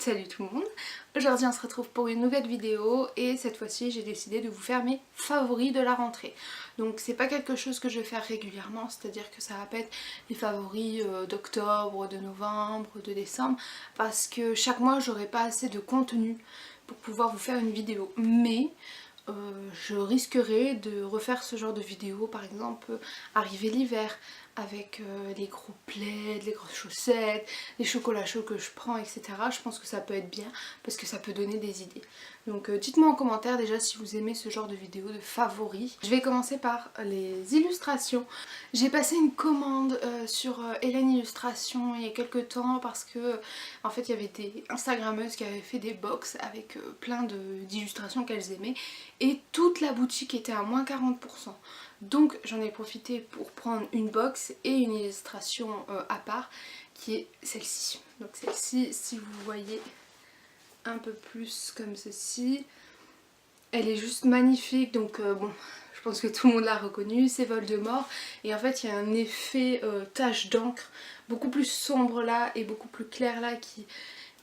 Salut tout le monde. Aujourd'hui on se retrouve pour une nouvelle vidéo et cette fois-ci j'ai décidé de vous faire mes favoris de la rentrée. Donc c'est pas quelque chose que je vais faire régulièrement, c'est-à-dire que ça va pas être les favoris d'octobre, de novembre, de décembre, parce que chaque mois j'aurai pas assez de contenu pour pouvoir vous faire une vidéo. Mais je risquerais de refaire ce genre de vidéo, par exemple arriver l'hiver avec les gros plaids, les grosses chaussettes, les chocolats chauds que je prends, etc. Je pense que ça peut être bien parce que ça peut donner des idées. Donc dites-moi en commentaire déjà si vous aimez ce genre de vidéo de favoris. Je vais commencer par les illustrations. J'ai passé une commande sur Hélène Illustration il y a quelques temps parce que en fait il y avait des Instagrammeuses qui avaient fait des box avec plein d'illustrations qu'elles aimaient et toute la boutique était à moins 40%. Donc j'en ai profité pour prendre une box et une illustration à part qui est celle-ci. Donc celle-ci, si vous voyez un peu plus comme ceci, elle est juste magnifique. Donc bon, je pense que tout le monde l'a reconnue, c'est Voldemort. Et en fait il y a un effet tache d'encre beaucoup plus sombre là et beaucoup plus clair là qui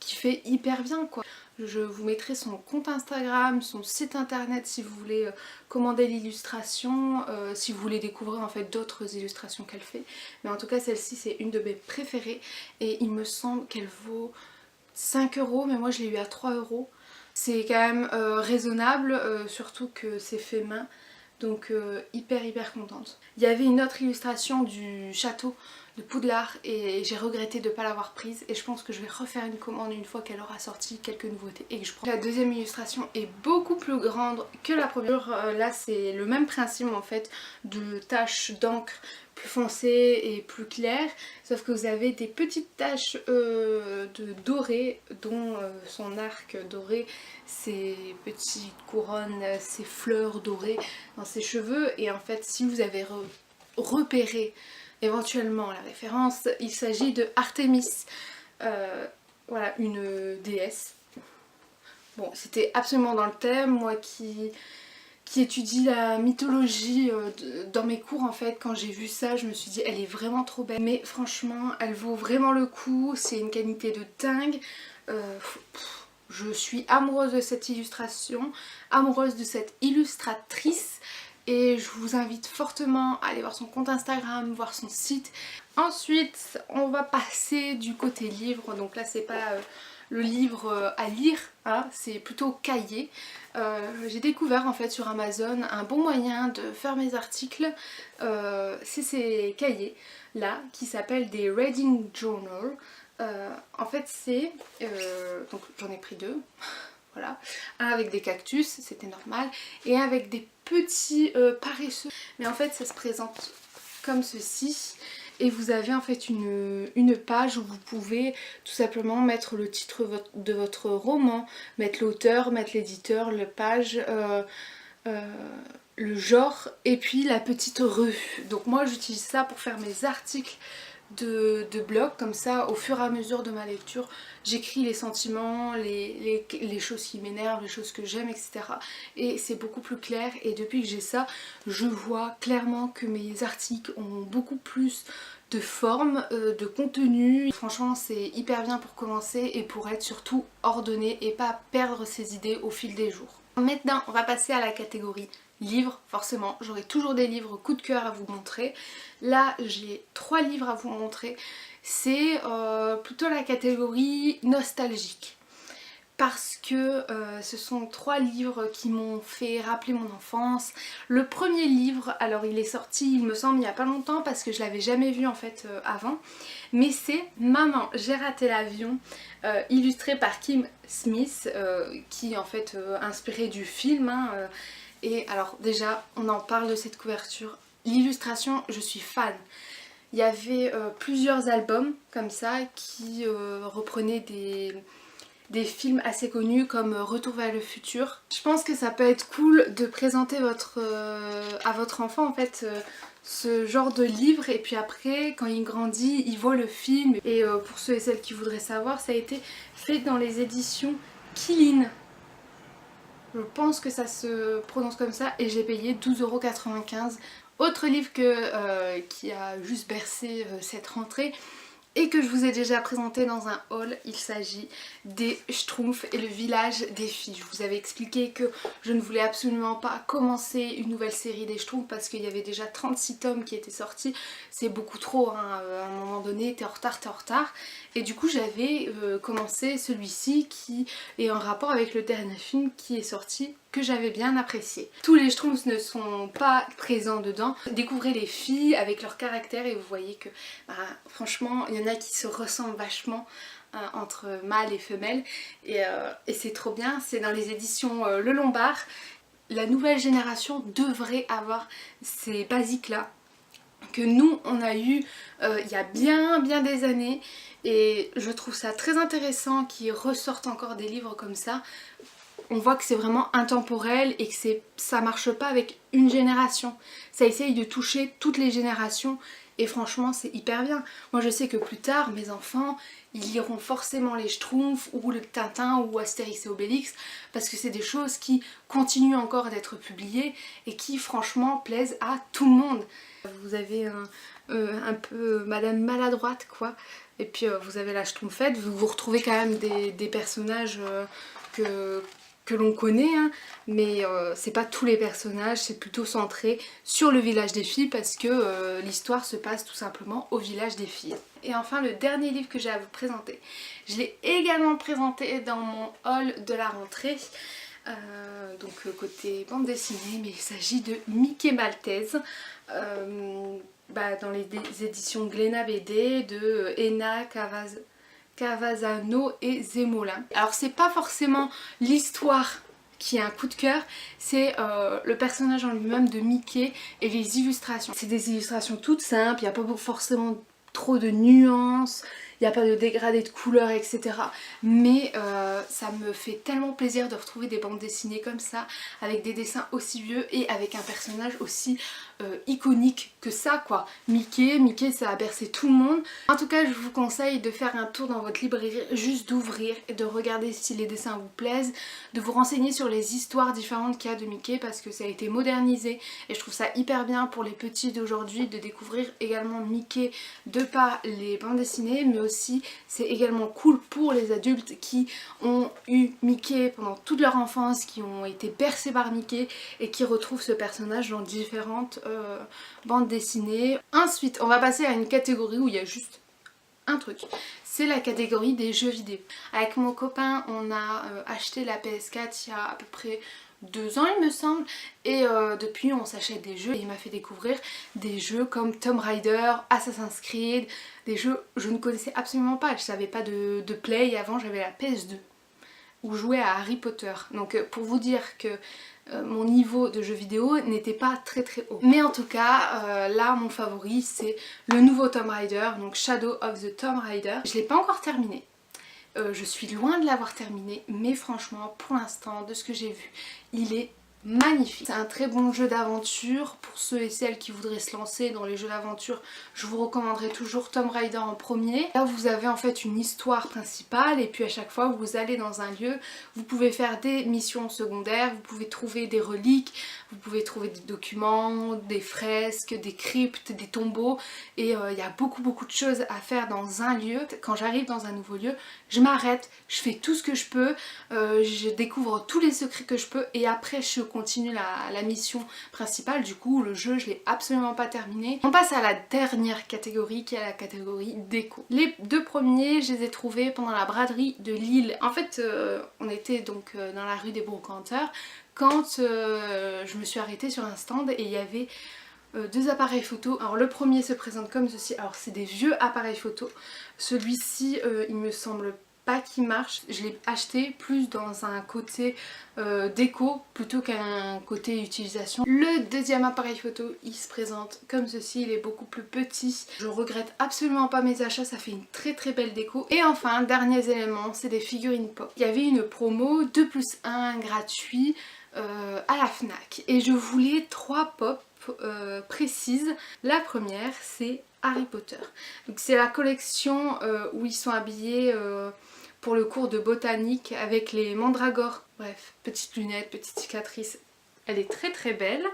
fait hyper bien quoi. Je vous mettrai son compte Instagram, son site internet si vous voulez commander l'illustration, si vous voulez découvrir en fait d'autres illustrations qu'elle fait. Mais en tout cas celle-ci c'est une de mes préférées et il me semble qu'elle vaut 5 €, mais moi je l'ai eu à 3 €. C'est quand même raisonnable, surtout que c'est fait main. Donc hyper contente. Il y avait une autre illustration du château de Poudlard et j'ai regretté de ne pas l'avoir prise et je pense que je vais refaire une commande une fois qu'elle aura sorti quelques nouveautés et que je prends. La deuxième illustration est beaucoup plus grande que la première. Là c'est le même principe en fait de taches d'encre plus foncées et plus claires, sauf que vous avez des petites taches de doré dont son arc doré, ses petites couronnes, ses fleurs dorées dans ses cheveux. Et en fait si vous avez repéré éventuellement la référence, il s'agit de Artémis, voilà, une déesse. Bon, c'était absolument dans le thème, moi qui étudie la mythologie dans mes cours en fait, quand j'ai vu ça je me suis dit elle est vraiment trop belle, mais franchement elle vaut vraiment le coup, c'est une qualité de dingue. Je suis amoureuse de cette illustration, amoureuse de cette illustratrice et je vous invite fortement à aller voir son compte Instagram, voir son site. Ensuite on va passer du côté livre, donc là c'est pas le livre à lire, hein, c'est plutôt cahier. J'ai découvert en fait sur Amazon un bon moyen de faire mes articles, c'est ces cahiers là qui s'appellent des Reading Journal. En fait c'est, donc j'en ai pris deux, voilà, un avec des cactus, c'était normal, et un avec des petits paresseux. Mais en fait ça se présente comme ceci. Et vous avez en fait une page où vous pouvez tout simplement mettre le titre de votre roman, mettre l'auteur, mettre l'éditeur, la page, le genre et puis la petite revue. Donc moi j'utilise ça pour faire mes articles de blog, comme ça au fur et à mesure de ma lecture j'écris les sentiments, les choses qui m'énervent, les choses que j'aime, etc. Et c'est beaucoup plus clair et depuis que j'ai ça je vois clairement que mes articles ont beaucoup plus de forme, de contenu. Franchement c'est hyper bien pour commencer et pour être surtout ordonné et pas perdre ses idées au fil des jours. Maintenant on va passer à la catégorie livres, forcément j'aurai toujours des livres coup de cœur à vous montrer. Là j'ai 3 livres à vous montrer, c'est plutôt la catégorie nostalgique parce que ce sont 3 livres qui m'ont fait rappeler mon enfance. Le premier livre, alors il est sorti il me semble il n'y a pas longtemps parce que je l'avais jamais vu en fait avant, mais c'est Maman j'ai raté l'avion, illustré par Kim Smith, qui est en fait inspiré du film, hein, et alors déjà on en parle de cette couverture, l'illustration je suis fan. Il y avait plusieurs albums comme ça qui reprenaient des films assez connus comme Retour vers le futur. Je pense que ça peut être cool de présenter à votre enfant en fait ce genre de livre et puis après quand il grandit il voit le film. Et pour ceux et celles qui voudraient savoir, ça a été fait dans les éditions Quilline. Je pense que ça se prononce comme ça et j'ai payé 12,95 €. Autre livre qui a juste bercé cette rentrée, et que je vous ai déjà présenté dans un haul. Il s'agit des Schtroumpfs et le village des filles. Je vous avais expliqué que je ne voulais absolument pas commencer une nouvelle série des Schtroumpfs parce qu'il y avait déjà 36 tomes qui étaient sortis. C'est beaucoup trop, hein. À un moment donné t'es en retard, t'es en retard. Et du coup j'avais commencé celui-ci qui est en rapport avec le dernier film qui est sorti, que j'avais bien apprécié. Tous les Schtroumpfs ne sont pas présents dedans. Découvrez les filles avec leur caractère et vous voyez que franchement il y en a qui se ressemblent vachement entre mâles et femelles et c'est trop bien. C'est dans les éditions Le Lombard. La nouvelle génération devrait avoir ces basiques là que nous on a eu il y a bien des années, et je trouve ça très intéressant qu'ils ressortent encore des livres comme ça. On voit que c'est vraiment intemporel et que ça marche pas avec une génération. Ça essaye de toucher toutes les générations et franchement c'est hyper bien. Moi je sais que plus tard mes enfants ils liront forcément les Schtroumpfs ou le Tintin ou Astérix et Obélix parce que c'est des choses qui continuent encore d'être publiées et qui franchement plaisent à tout le monde. Vous avez un peu Madame Maladroite quoi, et puis vous avez la Schtroumpfette. Vous retrouvez quand même des personnages que l'on connaît, hein, mais c'est pas tous les personnages, c'est plutôt centré sur le village des filles parce que l'histoire se passe tout simplement au village des filles. Et enfin le dernier livre que j'ai à vous présenter, je l'ai également présenté dans mon haul de la rentrée, donc côté bande dessinée, mais il s'agit de Mickey Maltese, dans les éditions Glénat BD de Ena Cavazano et Zemolin. Alors c'est pas forcément l'histoire qui est un coup de cœur, c'est le personnage en lui-même de Mickey et les illustrations. C'est des illustrations toutes simples, il n'y a pas forcément trop de nuances, il n'y a pas de dégradé de couleurs, etc. Mais ça me fait tellement plaisir de retrouver des bandes dessinées comme ça, avec des dessins aussi vieux et avec un personnage aussi iconique que ça quoi. Mickey ça a bercé tout le monde. En tout cas je vous conseille de faire un tour dans votre librairie, juste d'ouvrir et de regarder si les dessins vous plaisent, de vous renseigner sur les histoires différentes qu'il y a de Mickey parce que ça a été modernisé et je trouve ça hyper bien pour les petits d'aujourd'hui de découvrir également Mickey de par les bandes dessinées, mais aussi c'est également cool pour les adultes qui ont eu Mickey pendant toute leur enfance, qui ont été bercés par Mickey et qui retrouvent ce personnage dans différentes bandes dessinées. Ensuite on va passer à une catégorie où il y a juste un truc, c'est la catégorie des jeux vidéo. Avec mon copain on a acheté la PS4 il y a à peu près 2 ans il me semble, et depuis on s'achète des jeux et il m'a fait découvrir des jeux comme Tomb Raider, Assassin's Creed, des jeux que je ne connaissais absolument pas. Je savais pas de Play avant, j'avais la PS2 où je jouais à Harry Potter, donc pour vous dire que mon niveau de jeux vidéo n'était pas très haut. Mais en tout cas là mon favori c'est le nouveau Tomb Raider, donc Shadow of the Tomb Raider. Je l'ai pas encore terminé. Je suis loin de l'avoir terminé, mais franchement pour l'instant de ce que j'ai vu il est magnifique. C'est un très bon jeu d'aventure pour ceux et celles qui voudraient se lancer dans les jeux d'aventure. Je vous recommanderais toujours Tomb Raider en premier. Là vous avez en fait une histoire principale et puis à chaque fois vous allez dans un lieu, vous pouvez faire des missions secondaires, vous pouvez trouver des reliques, vous pouvez trouver des documents, des fresques, des cryptes, des tombeaux, et il y a beaucoup de choses à faire dans un lieu. Quand j'arrive dans un nouveau lieu, je m'arrête, je fais tout ce que je peux, je découvre tous les secrets que je peux et après je continue la mission principale. Du coup le jeu je l'ai absolument pas terminé. On passe à la dernière catégorie qui est la catégorie déco. Les deux premiers je les ai trouvés pendant la braderie de Lille. En fait on était donc dans la rue des Brocanteurs quand je me suis arrêtée sur un stand et il y avait deux appareils photo. Alors le premier se présente comme ceci, alors c'est des vieux appareils photo. Celui-ci il me semble pas qu'il marche, je l'ai acheté plus dans un côté déco plutôt qu'un côté utilisation. Le deuxième appareil photo il se présente comme ceci, il est beaucoup plus petit. Je regrette absolument pas mes achats, ça fait une très belle déco. Et enfin derniers éléments, c'est des figurines pop. Il y avait une promo 2+1 gratuit à la Fnac et je voulais 3 pop précises. La première c'est Harry Potter, donc c'est la collection où ils sont habillés pour le cours de botanique avec les mandragores. Bref, petite lunette, petite cicatrice, elle est très belle.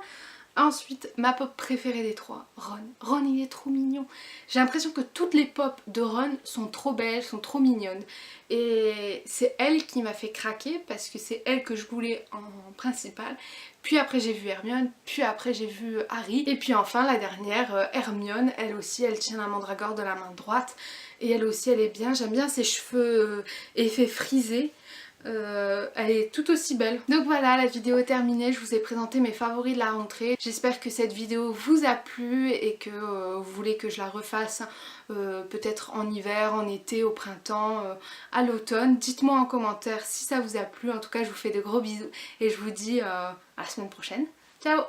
Ensuite, ma pop préférée des trois, Ron. Ron, il est trop mignon. J'ai l'impression que toutes les pop de Ron sont trop belles, sont trop mignonnes. Et c'est elle qui m'a fait craquer parce que c'est elle que je voulais en principale. Puis après j'ai vu Hermione, puis après j'ai vu Harry. Et puis enfin la dernière, Hermione, elle aussi, elle tient la mandragore de la main droite. Et elle aussi, elle est bien. J'aime bien ses cheveux effets frisés. Elle est tout aussi belle. Donc voilà, la vidéo est terminée, je vous ai présenté mes favoris de la rentrée. J'espère que cette vidéo vous a plu et que vous voulez que je la refasse peut-être en hiver, en été, au printemps, à l'automne. Dites-moi en commentaire si ça vous a plu. En tout cas, je vous fais de gros bisous et je vous dis à la semaine prochaine. Ciao!